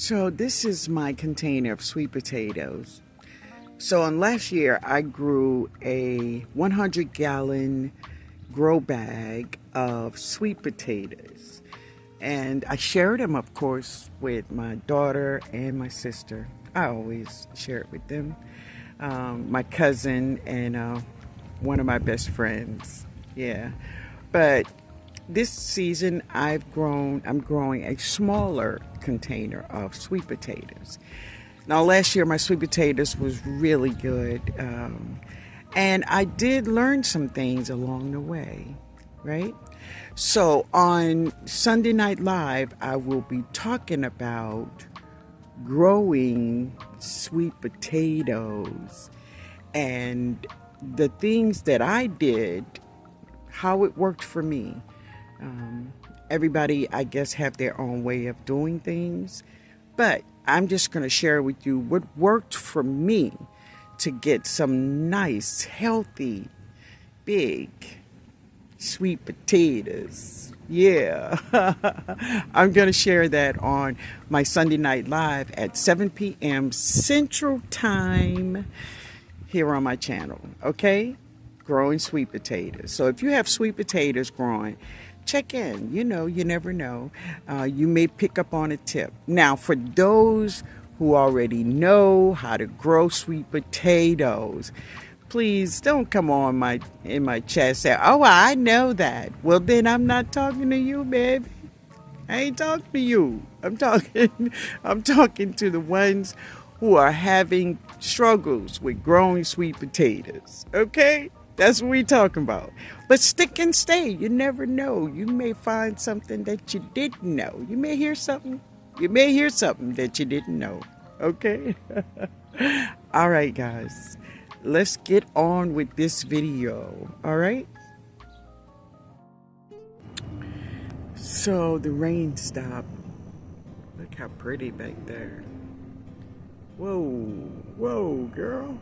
So this is my container of sweet potatoes. So on last year, I grew a 100-gallon grow bag of sweet potatoes. And I shared them, of course, with my daughter and my sister. I always share it with them. My cousin and one of my best friends. Yeah. But this season I'm growing a smaller container of sweet potatoes. Now last year my sweet potatoes was really good. And I did learn some things along the way, right? So on Sunday Night Live, I will be talking about growing sweet potatoes and the things that I did, how it worked for me. Everybody, I guess, have their own way of doing things, but I'm just going to share with you what worked for me to get some nice, healthy, big, sweet potatoes. Yeah. I'm going to share that on my Sunday Night Live at 7 p.m. Central Time here on my channel. Okay? Growing sweet potatoes. So if you have sweet potatoes growing, check in. You know, you never know. You may pick up on a tip. Now, for those who already know how to grow sweet potatoes, please don't come on in my chat and say, "Oh, I know that." Well, then I'm not talking to you, baby. I ain't talking to you. I'm talking to the ones who are having struggles with growing sweet potatoes. Okay? That's what we're talking about. But stick and stay. You never know. You may find something that you didn't know. You may hear something. You may hear something that you didn't know. Okay? All right, guys. Let's get on with this video. All right? So the rain stopped. Look how pretty back there. Whoa. Whoa, girl.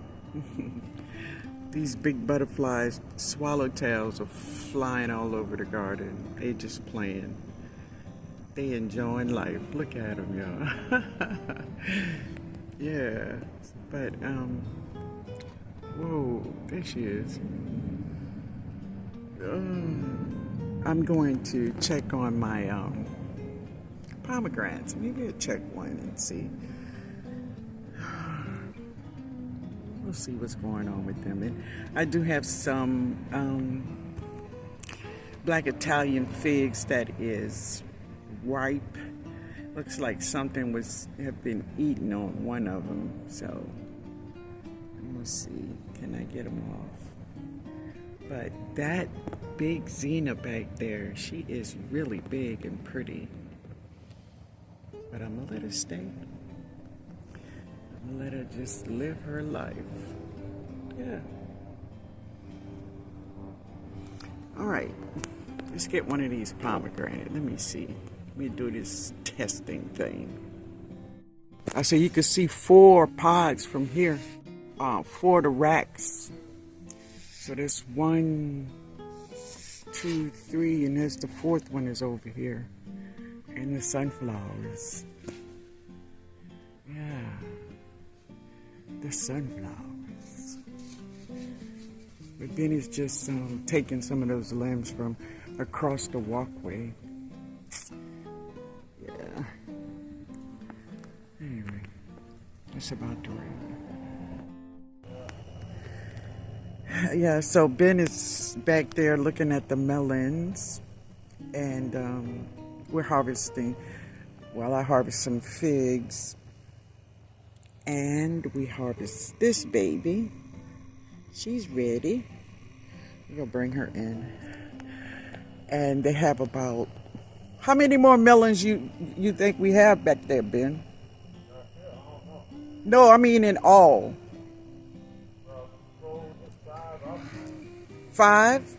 These big butterflies, swallowtails, are flying all over the garden. They just playing. They enjoying life. Look at them, y'all. Yeah, but whoa, there she is. I'm going to check on my pomegranates. Maybe I'll check one and see. We'll see what's going on with them. And I do have some black Italian figs that is ripe. Looks like something have been eaten on one of them. So we'll see. Can I get them off? But that big Xena back there, she is really big and pretty. But I'm gonna let her stay. Let her just live her life. Yeah. All right. Let's get one of these pomegranates. Let me see. Let me do this testing thing. I say you can see 4 pods from here. 4 of the racks. So there's 1, 2, 3, and there's the 4th one is over here. And the sunflowers. Yeah. The sunflowers. But Benny's just taking some of those limbs from across the walkway. Yeah. Anyway, it's about to rain. Yeah, so Ben is back there looking at the melons, and we're harvesting. Well, I harvest some figs. And we harvest this baby. She's ready. We're gonna bring her in. And they have about, how many more melons you think we have back there, Ben? No, I mean in all. 5?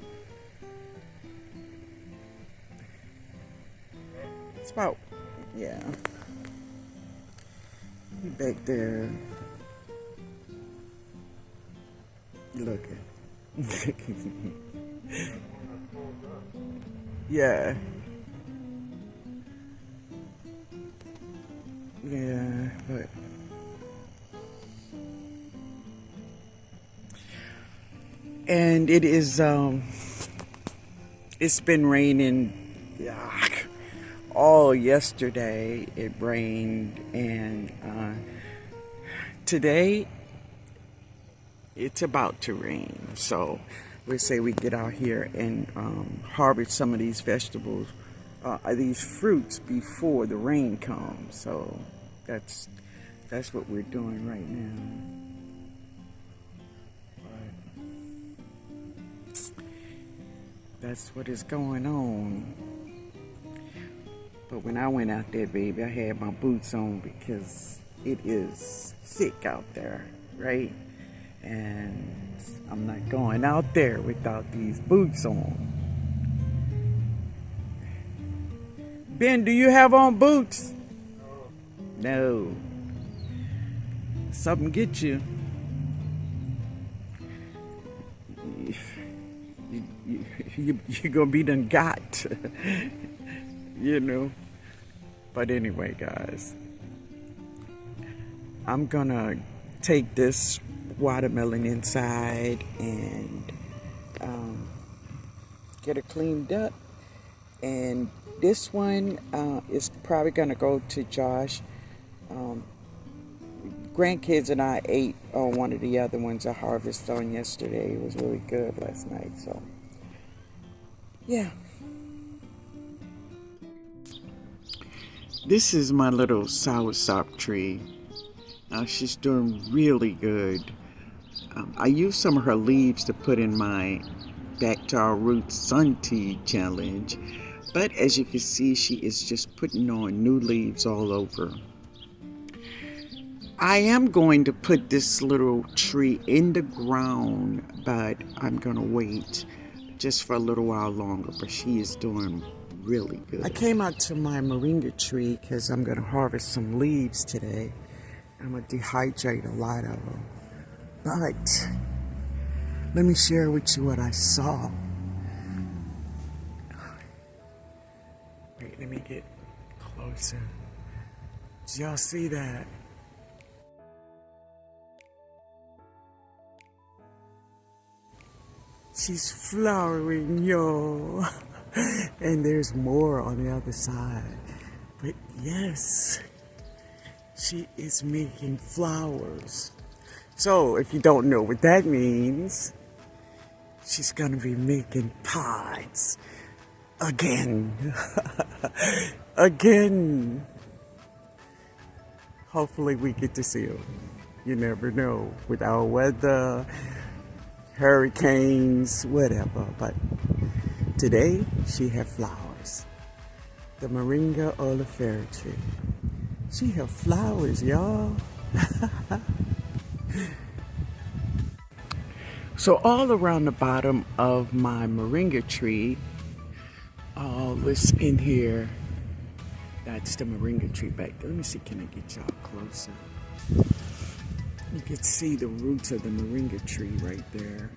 It's about, yeah. Back there, looking. Yeah. Yeah, but and it is it's been raining, yeah, all yesterday. It rained, and today it's about to rain. So we say we get out here and harvest some of these vegetables, these fruits before the rain comes. So that's what we're doing right now. That's what is going on. But when I went out there, baby, I had my boots on because it is thick out there, right? And I'm not going out there without these boots on. Ben, do you have on boots? No. Something get you. You're gonna be done got, you know. But anyway, guys, I'm gonna take this watermelon inside and get it cleaned up. And this one is probably gonna go to Josh. Grandkids and I ate on one of the other ones I harvested on yesterday. It was really good last night. So, yeah. This is my little soursop tree. She's doing really good. I used some of her leaves to put in my Back to Our Roots Sun Tea Challenge. But as you can see, she is just putting on new leaves all over. I am going to put this little tree in the ground, but I'm going to wait just for a little while longer. But she is doing really good. I came out to my moringa tree because I'm going to harvest some leaves today. I'm going to dehydrate a lot of them. But let me share with you what I saw. Wait, let me get closer. Did y'all see that? She's flowering, y'all. And there's more on the other side. But yes, she is making flowers. So if you don't know what that means, she's gonna be making pods again. Again. Hopefully we get to see them. You never know with our weather, hurricanes, whatever. But today she had flowers. The Maringa tree. She had flowers, y'all. So all around the bottom of my moringa tree, all this in here, that's the moringa tree back there. Let me see, can I get y'all closer? You can see the roots of the moringa tree right there.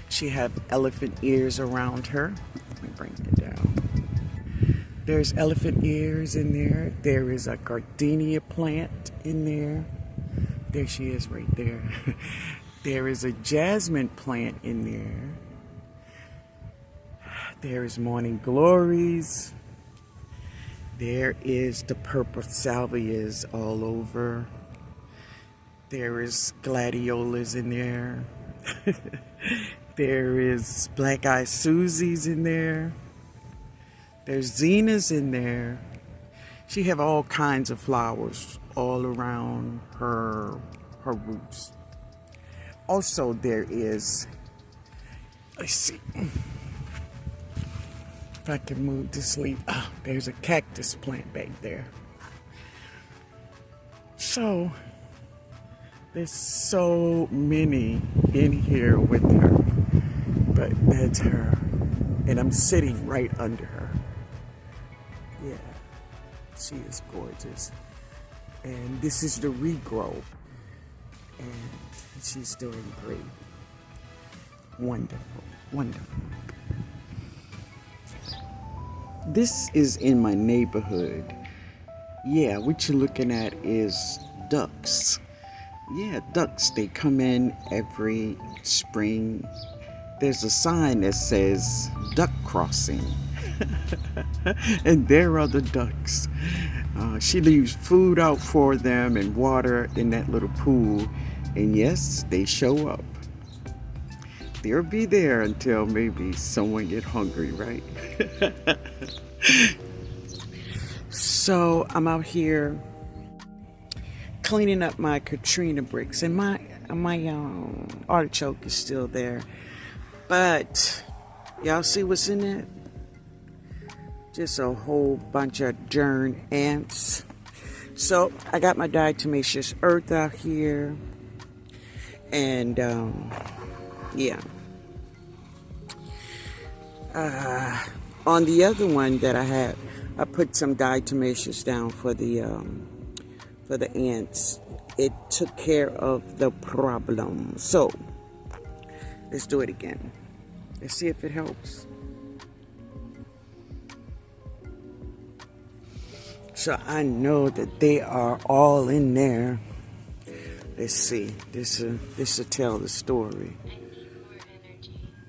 She have elephant ears around her. Let me bring it down. There's elephant ears in there. There is a gardenia plant in there. There she is right there. There is a jasmine plant in there. There is morning glories. There is the purple salvias all over. There is gladiolas in there. There is black-eyed Susies in there. There's zinnias in there. She have all kinds of flowers all around her roots. Also, there is, let's see if I can move this leaf. Oh, there's a cactus plant back there. So, there's so many in here with her, but that's her, and I'm sitting right under her. Yeah, she is gorgeous, and this is the regrow, and she's doing great. Wonderful, wonderful. This is in my neighborhood. Yeah, what you're looking at is ducks. Yeah, ducks. They come in every spring. There's a sign that says duck crossing. And there are the ducks. She leaves food out for them and water in that little pool. And yes, they show up. They'll be there until maybe someone get hungry, right? So I'm out here cleaning up my Katrina bricks, and my artichoke is still there. But y'all see what's in it? Just a whole bunch of darn ants. So I got my diatomaceous earth out here, and yeah. On the other one that I have, I put some diatomaceous down for the ants. It took care of the problem. So let's do it again. Let's see if it helps. So I know that they are all in there. Let's see. This will tell the story.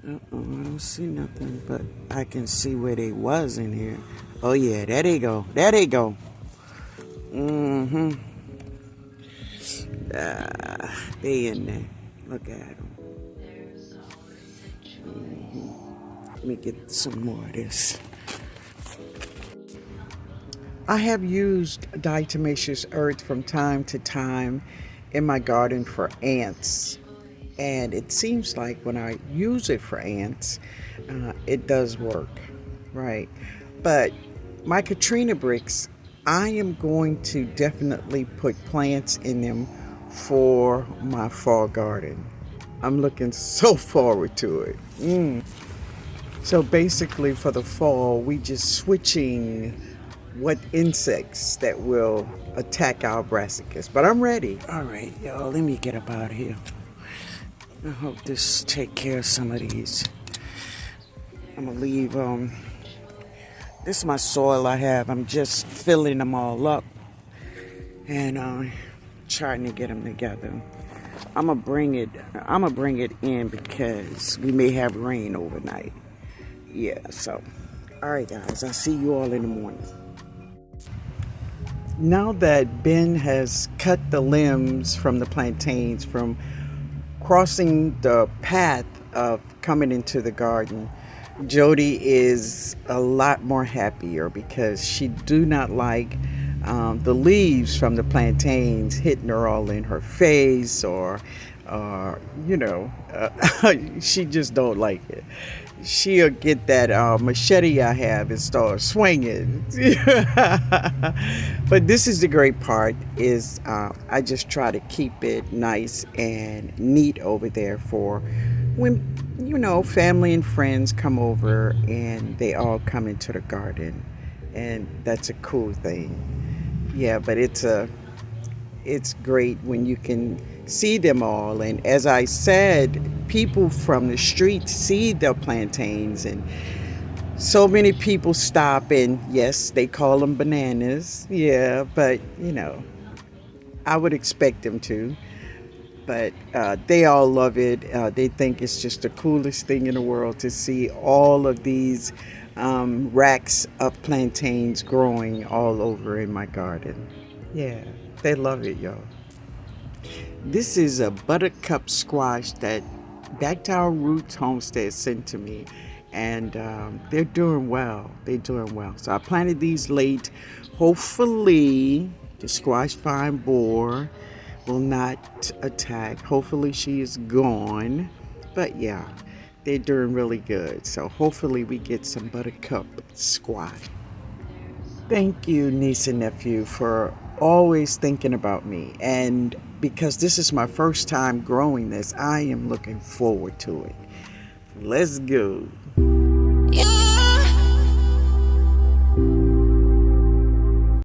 I don't see nothing, but I can see where they was in here. Oh yeah, there they go. There they go. They in there. Look at them. Let me get some more of this. I have used diatomaceous earth from time to time in my garden for ants. And it seems like when I use it for ants, it does work, right? But my Katrina bricks, I am going to definitely put plants in them for my fall garden. I'm looking so forward to it. So basically for the fall, we just switching what insects that will attack our brassicas. But I'm ready. All right, y'all, let me get up out of here. I hope this take care of some of these. I'm gonna leave, this is my soil I have. I'm just filling them all up and trying to get them together. I'm gonna bring it in because we may have rain overnight. Yeah, so, all right guys, I'll see you all in the morning. Now that Ben has cut the limbs from the plantains from crossing the path of coming into the garden, Jody is a lot more happier because she do not like the leaves from the plantains hitting her all in her face or she just don't like it. She'll get that machete I have and start swinging. But this is the great part is I just try to keep it nice and neat over there for when, family and friends come over and they all come into the garden. And that's a cool thing. Yeah, but it's great when you can see them all. And as I said, people from the street see the plantains, and so many people stop, and yes, they call them bananas. Yeah, but I would expect them to. But they all love it. They think it's just the coolest thing in the world to see all of these racks of plantains growing all over in my garden. Yeah, they love it, y'all. This is a buttercup squash that Back to Our Roots Homestead sent to me, and they're doing well. They're doing well. So I planted these late. Hopefully the squash vine borer will not attack. Hopefully she is gone. But yeah, they're doing really good. So hopefully we get some buttercup squash. Thank you, niece and nephew, for always thinking about me. And because this is my first time growing this, I am looking forward to it. Let's go.